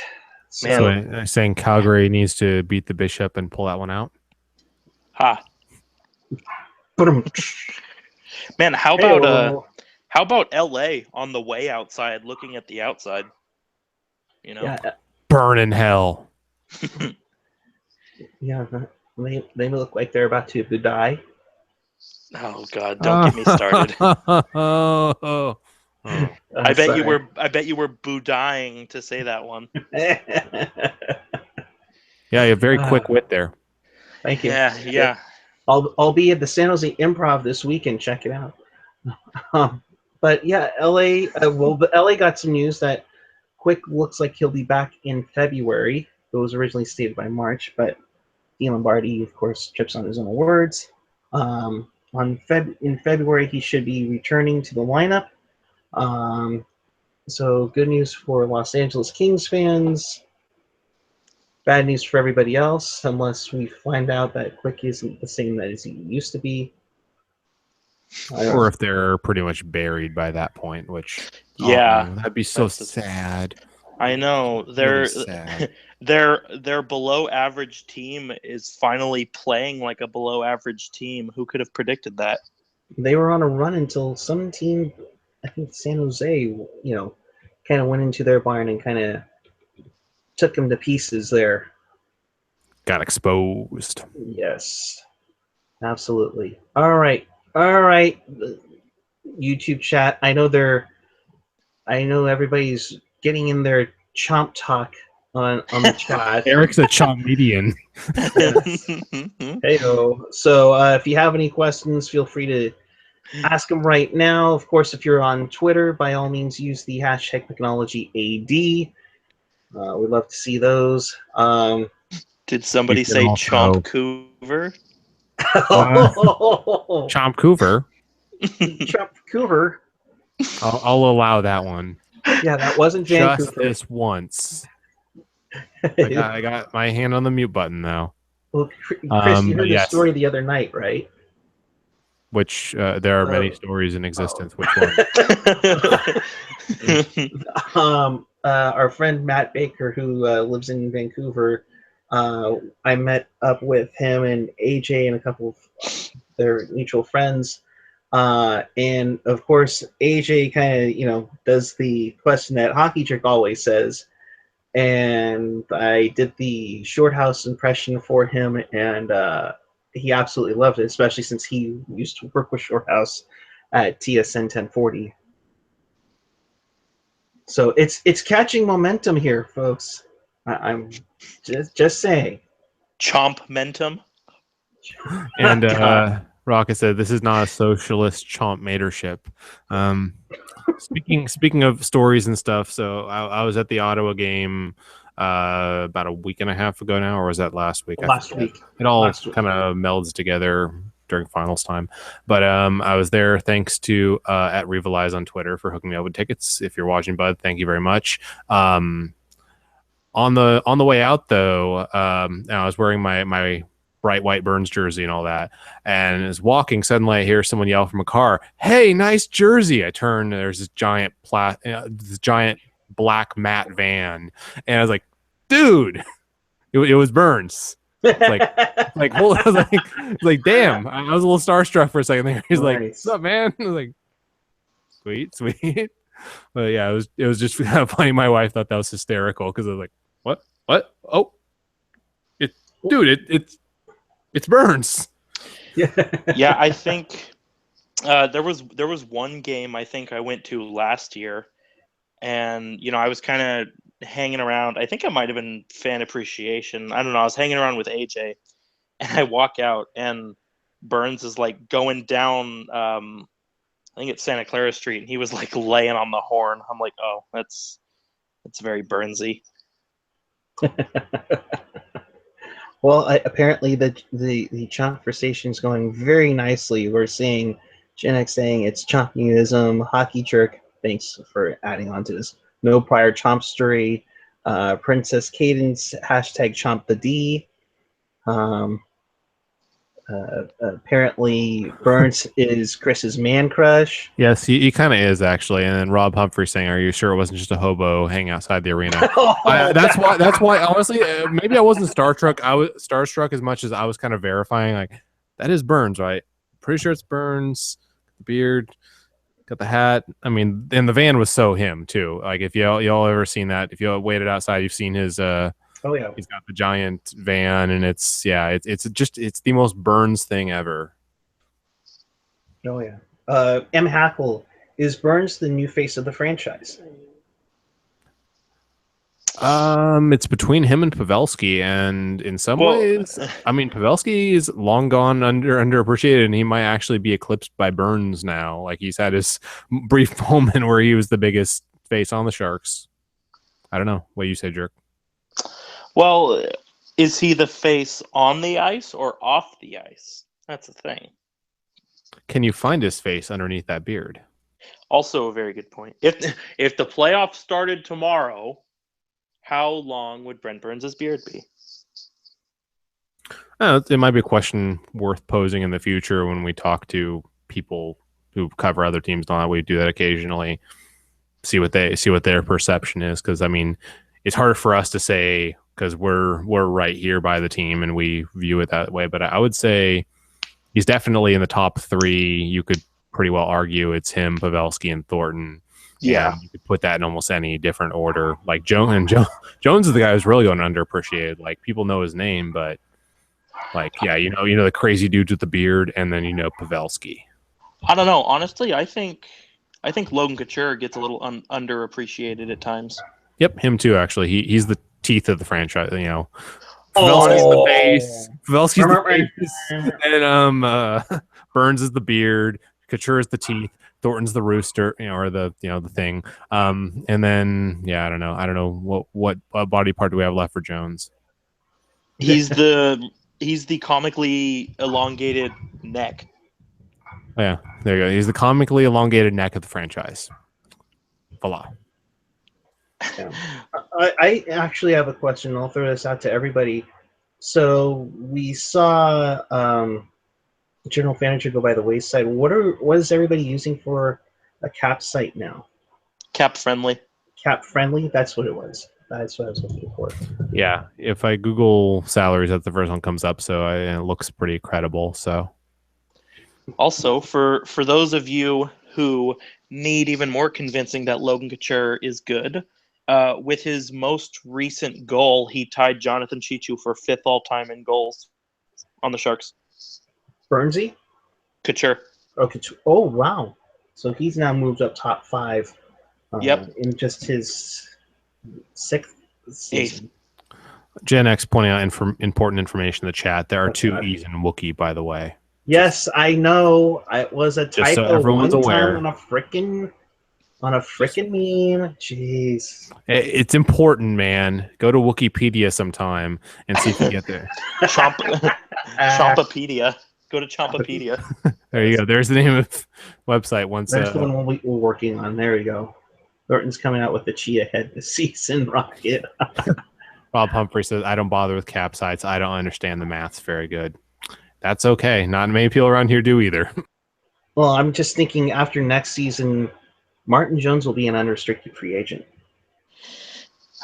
So I'm saying Calgary needs to beat the Bishop and pull that one out? Ha. Man, how about LA on the way outside, looking at the outside? You know, burn in hell. Yeah, they look like they're about to die. Oh God! Don't get me started. Oh. I bet you were boo-dying to say that one. Yeah, you're very quick wit there. Thank you. Yeah. I'll be at the San Jose Improv this week and check it out. But yeah, LA. LA got some news that Quick looks like he'll be back in February. It was originally stated by March, but Ian Lombardi, of course, trips on his own words. In February, he should be returning to the lineup. So good news for Los Angeles Kings fans. Bad news for everybody else, unless we find out that Quick isn't the same as he used to be. Or if they're pretty much buried by that point, which that'd be so sad. I know their below average team is finally playing like a below average team. Who could have predicted that? They were on a run until some team, I think San Jose, kind of went into their barn and kind of took them to pieces there. Got exposed. Yes, absolutely. All right. YouTube chat. I know everybody's getting in their chomp talk on the chat. Eric's a chomp median. Hey-o. So if you have any questions, feel free to ask them right now. Of course, if you're on Twitter, by all means, use the hashtag Pucknology AD. We'd love to see those. Did somebody say Chomp Coover? Chomp Coover. Chomp Coover. I'll allow that one. Yeah, that wasn't Vancouver. Just this once. I got my hand on the mute button now. Well, Chris, you heard the story the other night, right? Which there are many stories in existence. Which one? Our friend Matt Baker, who lives in Vancouver, I met up with him and AJ and a couple of their mutual friends. And of course, AJ kind of, does the question that Hockey Trick always says. And I did the Shorthouse impression for him, and he absolutely loved it, especially since he used to work with Shorthouse at TSN 1040. So it's catching momentum here, folks. I'm just saying. Chomp-mentum. And Rocket said, "This is not a socialist chomp matership." Speaking of stories and stuff, so I was at the Ottawa game about a week and a half ago now, or was that last week? Last week. It all kind of melds together during finals time. But I was there thanks to at Revalize on Twitter for hooking me up with tickets. If you're watching, bud, thank you very much. On the way out though, I was wearing my bright white Burns jersey and all that, and as walking, suddenly I hear someone yell from a car, "Hey, nice jersey!" I turn, there's this giant black matte van, and I was like, "Dude, it was Burns." It's like, well, I was like, damn, I was a little starstruck for a second there. He's like, "What's up, man?" I was like, sweet. But yeah, it was just kind of funny. My wife thought that was hysterical because I was like, what? Oh, it's Burns. Yeah, I think there was one game I think I went to last year, and I was kind of hanging around. I think I might have been fan appreciation. I don't know. I was hanging around with AJ, and I walk out, and Burns is like going down. I think it's Santa Clara Street, and he was like laying on the horn. I'm like, oh, that's very Burnsy. Well, apparently the conversation is going very nicely. We're seeing Gen X saying it's Chompism, Hockey Jerk. Thanks for adding on to this. No prior Chomp story. Princess Cadence hashtag Chomp the D. Apparently Burns is Chris's man crush. Yes, he kind of is actually. And then Rob Humphrey saying, "Are you sure it wasn't just a hobo hanging outside the arena?" That's why. Honestly, maybe I wasn't starstruck. I was starstruck as much as I was kind of verifying. Like, that is Burns, right? Pretty sure it's Burns. The beard, got the hat. I mean, and the van was so him too. Like, if y'all ever seen that, if you waited outside, you've seen his. Oh yeah, he's got the giant van, and it's the most Burns thing ever. Oh yeah. M. Hackle, is Burns the new face of the franchise? It's between him and Pavelski, and in some ways, I mean, Pavelski is long gone underappreciated, and he might actually be eclipsed by Burns now. Like, he's had his brief moment where he was the biggest face on the Sharks. I don't know. What do you say, Jerk? Well, is he the face on the ice or off the ice? That's the thing. Can you find his face underneath that beard? Also a very good point. If the playoffs started tomorrow, how long would Brent Burns' beard be? It might be a question worth posing in the future when we talk to people who cover other teams. Not we do that occasionally. See what their perception is, because I mean, it's hard for us to say because we're right here by the team and we view it that way. But I would say he's definitely in the top three. You could pretty well argue it's him, Pavelski, and Thornton. Yeah, you could put that in almost any different order. Like Jones is the guy who's really going underappreciated. Like, people know his name, but like, yeah, you know the crazy dudes with the beard, and then Pavelski. I don't know. Honestly, I think Logan Couture gets a little underappreciated at times. Yep, him too. Actually, he's the teeth of the franchise. Pavelski's the face. Pavelski's the face, and Burns is the beard. Couture is the teeth. Thornton's the rooster, or the the thing. And then I don't know what body part do we have left for Jones? He's the comically elongated neck. Oh, yeah, there you go. He's the comically elongated neck of the franchise. Voila. Yeah. I actually have a question. I'll throw this out to everybody. So we saw General Manager go by the wayside. What is everybody using for a cap site now? Cap friendly. Cap friendly. That's what it was. That's what I was looking for. Yeah, if I Google salaries, that's the first one comes up. So it looks pretty credible. So. Also, for those of you who need even more convincing that Logan Couture is good, with his most recent goal, he tied Jonathan Cheechoo for 5th all-time in goals on the Sharks. Burnsy? Couture. Oh, Couture. Oh, wow. So he's now moved up top 5. Yep. In just his 6th season. 8th. Gen X pointing out important information in the chat. There are 2 E's in Wookiee, by the way. Yes, I know. It was a typo so everyone's aware. on a frickin' meme. Jeez. It's important, man. Go to Wikipedia sometime and see if you get there. Chompapedia. Go to Chompapedia. There you go. There's the name of the website. That's the one we're working on. There we go. Thornton's coming out with the Chia head this season. Rocket. Rob Humphrey says, I don't bother with cap sites. I don't understand the maths very good. That's okay. Not many people around here do either. Well, I'm just thinking after next season, Martin Jones will be an unrestricted free agent.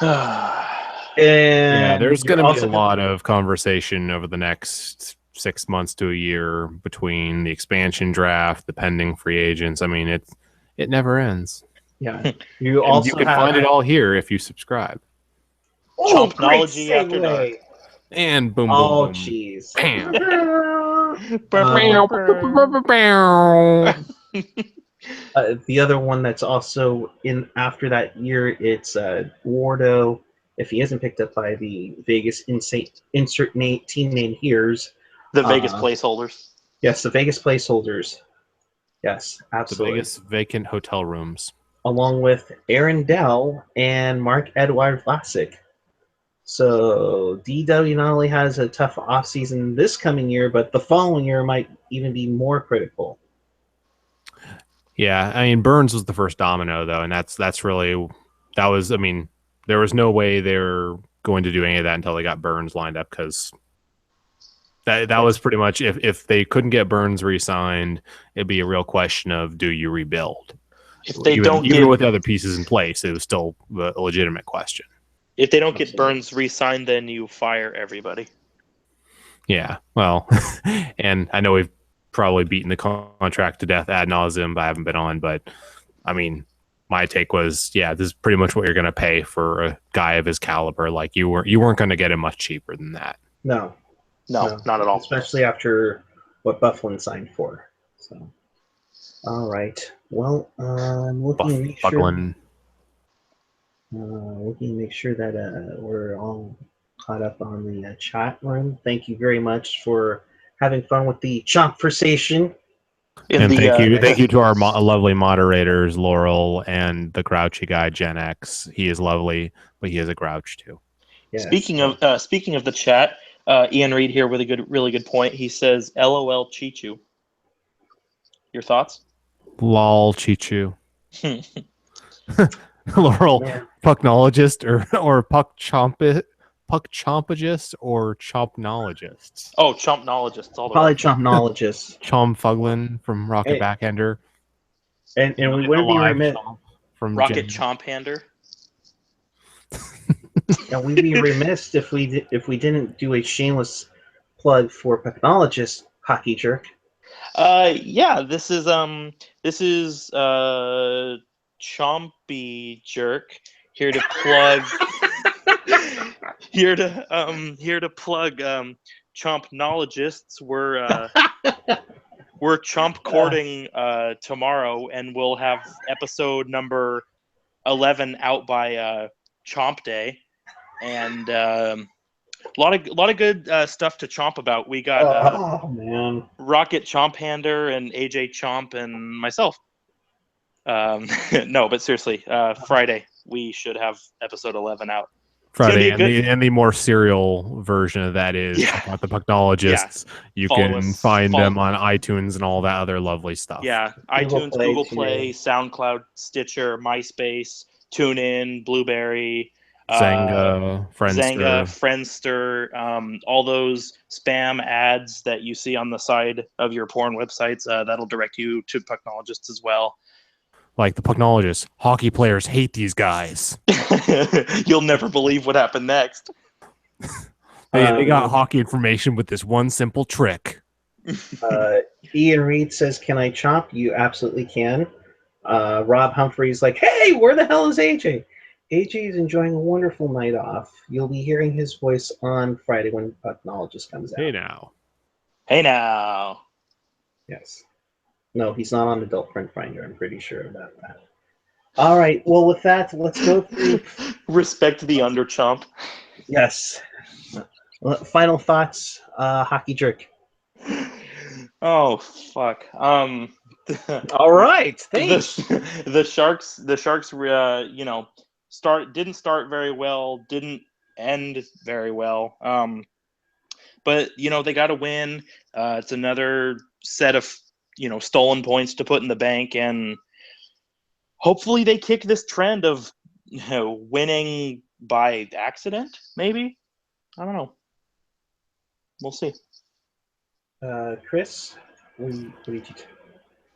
And there's going to be a lot of conversation over the next 6 months to a year between the expansion draft, the pending free agents. I mean, it never ends. Yeah. You And also you can have find it all here if you subscribe. great Chompnology After Dark. segue. And boom, boom, Oh, boom. jeez. Bam. The other one that's also in after that year, it's Wardo. If he isn't picked up by the Vegas insert team name here's The Vegas placeholders. yes, the Vegas placeholders. Yes, The absolutely. Vegas vacant hotel rooms. Along with Aaron Dell and Mark Edward Vlasic. So DW not only has a tough offseason this coming year, but the following year might even be more critical. Yeah, I mean Burns was the first domino though, and that's really that was. I mean, there was no way they were going to do any of that until they got Burns lined up because that was pretty much if they couldn't get Burns re-signed, it'd be a real question of do you rebuild? If they don't Even get with the other pieces in place, it was still a legitimate question. if they don't get Burns re-signed, then you fire everybody. Yeah, well, and I know we've probably beaten the contract to death ad nauseum, but I haven't been on. But I mean, my take was, yeah, this is pretty much what you're going to pay for a guy of his caliber. Like you weren't going to get him much cheaper than that. No, No, not at all. especially after what Bufflin signed for. So, all right. Well, I'm looking to make sure. Looking to make sure that we're all caught up on the chat room. Thank you very much for having fun with the conversation. And thank you to our lovely moderators, Laurel and the grouchy guy Gen X. He is lovely, but he is a grouch too. Yes. Speaking of the chat, Ian Reed here with a really good point. He says, "LOL, Chichu." Your thoughts? Lol, Chichu. Laurel, Man. Pucknologist or Puckchompagist or Chompnologists. Oh, Chompnologists. All the Probably way. Chompnologists. Chomfuglin from Rocket Backhander. And we wouldn't be remiss from Rocket Chomphander. And we'd be remiss if we didn't do a shameless plug for Pucknologist, Hockey Jerk. Yeah, this is Chompy Jerk here to plug here to plug Chompnologists. We're chomp courting tomorrow, and we'll have episode number 11 out by Chomp Day, and a lot of good stuff to chomp about. We got Rocket Chomphander and AJ Chomp and myself. No, but seriously, Friday we should have episode 11 out. Friday, and the more serial version of that is about the Pucknologists. Yeah. You can find them on iTunes and all that other lovely stuff. Yeah, iTunes, Google Play, SoundCloud, Stitcher, MySpace, TuneIn, Blueberry, Zanga, Friendster, all those spam ads that you see on the side of your porn websites, that'll direct you to Pucknologists as well. Like the Pucknologists, hockey players hate these guys. You'll never believe what happened next. They got hockey information with this one simple trick. Ian Reed says, "Can I chomp?" You absolutely can. Rob Humphrey's like, "Hey, where the hell is AJ?" AJ is enjoying a wonderful night off. You'll be hearing his voice on Friday when Pucknologist comes out. Hey now. Yes. No, he's not on Adult Friend Finder. I'm pretty sure about that. All right. Well, with that, let's go through. Respect the underchomp. Yes. Final thoughts, Hockey Jerk. Oh fuck. All right. Thanks. The Sharks. Didn't start very well. Didn't end very well. But they got to win. It's another set of stolen points to put in the bank, and hopefully they kick this trend of winning by accident. Maybe, I don't know. We'll see. Chris, what did you think?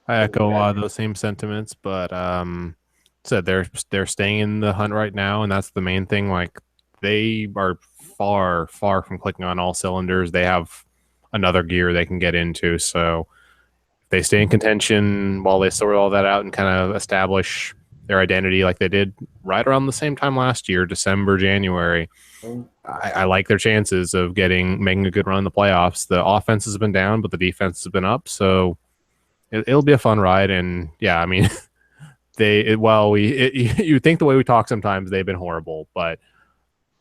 I echo a lot of those same sentiments, but said they're staying in the hunt right now, and that's the main thing. Like they are far from clicking on all cylinders. They have another gear they can get into, so if they stay in contention while they sort all that out and kind of establish their identity like they did right around the same time last year, December, January, I like their chances of making a good run in the playoffs. The offense has been down, but the defense has been up, so it'll be a fun ride. And yeah, I mean, you think the way we talk sometimes they've been horrible, but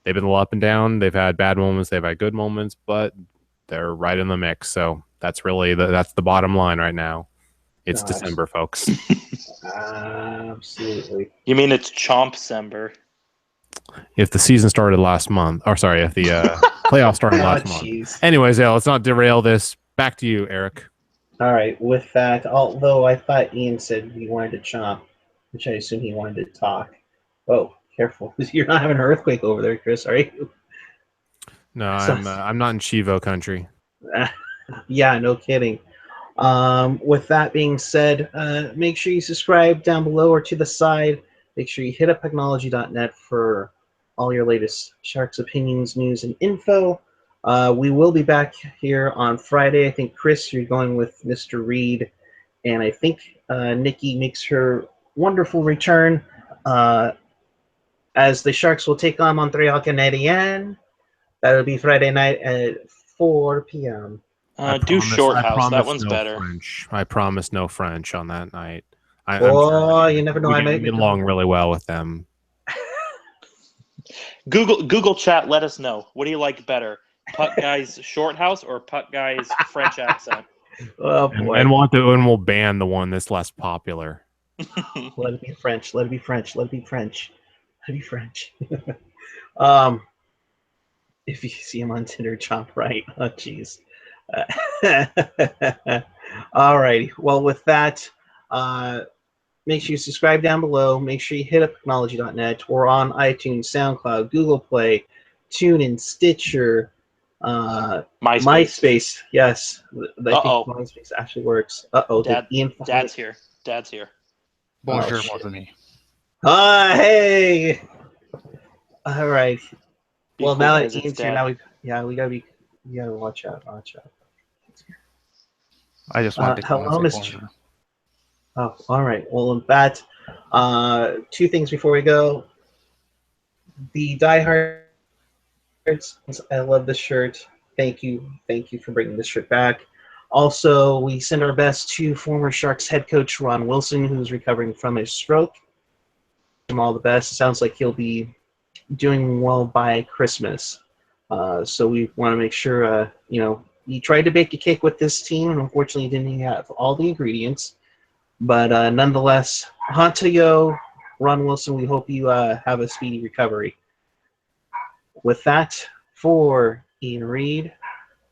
they've been a little up and down. They've had bad moments, they've had good moments, but they're right in the mix. So that's really that's the bottom line right now. It's December, folks. Absolutely. You mean it's Chomp-sember? If the season started last month, or sorry, if the playoffs started last month. Anyways, yeah, let's not derail this. Back to you, Eric. All right. With that, although I thought Ian said he wanted to chomp, which I assume he wanted to talk. Oh, careful! You're not having an earthquake over there, Chris, are you? No, I'm not in Chivo country. Yeah, no kidding. With that being said, make sure you subscribe down below or to the side. Make sure you hit up Pucknology.net for all your latest Sharks opinions, news, and info. We will be back here on Friday. I think, Chris, you're going with Mr. Reed, and I think Nikki makes her wonderful return as the Sharks will take on Montreal Canadiens. That'll be Friday night at 4 p.m. Do Shorthouse. That one's better. French. I promise no French on that night. I'm sure you never know. I might get along really well with them. Google chat. Let us know. What do you like better, Puck Guy's Shorthouse or Puck Guy's French accent? Oh boy! And we'll ban the one that's less popular. Let it be French. Let it be French. Let it be French. Let it be French. If you see him on Tinder, chomp right. Oh, jeez. All righty. Well, with that, make sure you subscribe down below. Make sure you hit up Pucknology.net. We're on iTunes, SoundCloud, Google Play, TuneIn, Stitcher, MySpace. Yes. I think MySpace actually works. Dad's here. Dad's here. Bonjour, mon ami. Hey! All right. Well, cool, now that Ian's here, we gotta watch out. I just wanted to hello, Mr. Oh, all right. Well, in that, two things before we go. The diehards, I love this shirt. Thank you for bringing this shirt back. Also, we send our best to former Sharks head coach Ron Wilson, who's recovering from a stroke. Wish him all the best. It sounds like he'll be doing well by Christmas. So we want to make sure, he tried to bake a cake with this team, and unfortunately didn't have all the ingredients. But nonetheless, Hantayo, Ron Wilson, we hope you have a speedy recovery. With that, for Ian Reed,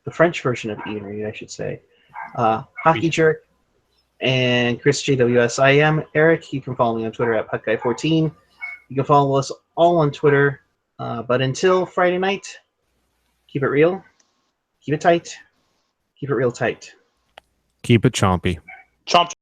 the French version of Ian Reed, I should say, Hockey Jerk, and Chris JWS. I am Eric. You can follow me on Twitter at PuckGuy14. You can follow us all on Twitter. But until Friday night, keep it real, keep it tight, keep it real tight. Keep it chompy. Chomp.